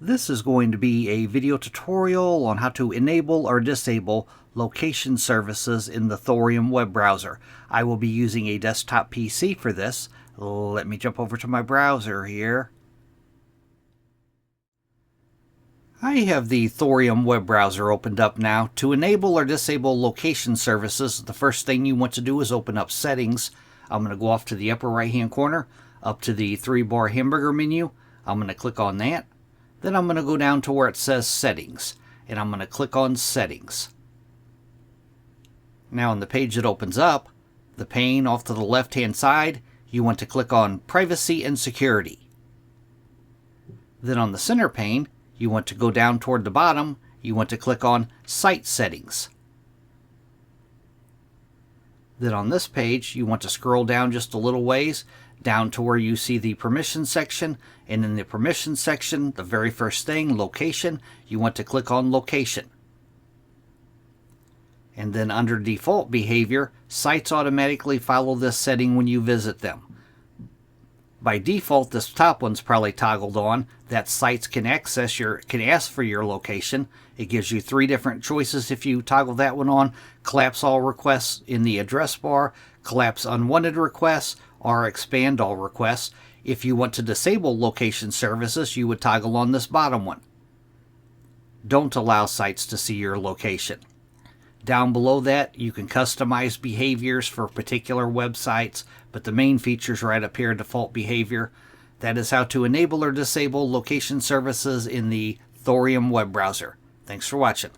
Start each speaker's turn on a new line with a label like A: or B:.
A: This is going to be a video tutorial on how to enable or disable location services in the Thorium Web Browser. I will be using a desktop PC for this. Let me jump over to my browser here. I have the Thorium Web Browser opened up now. To enable or disable location services, the first thing you want to do is open up Settings. I'm going to go off to the upper right hand corner, up to the 3-bar hamburger menu. I'm going to click on that. Then I'm going to go down to where it says Settings, and I'm going to click on Settings. Now on the page that opens up, the pane off to the left hand side, you want to click on Privacy and Security. Then on the center pane, you want to go down toward the bottom, you want to click on Site Settings. Then on this page, you want to scroll down just a little ways, down to where you see the permissions section, and in the permissions section, the very first thing, Location, you want to click on Location. And then under Default Behavior, sites automatically follow this setting when you visit them. By default, this top one's probably toggled on, that sites can ask for your location. It gives you 3 different choices if you toggle that one on: collapse all requests in the address bar, collapse unwanted requests, or expand all requests. If you want to disable location services, you would toggle on this bottom one. Don't allow sites to see your location. Down below that, you can customize behaviors for particular websites, but the main feature is right up here, default behavior. That is how to enable or disable location services in the Thorium Web Browser. Thanks for watching.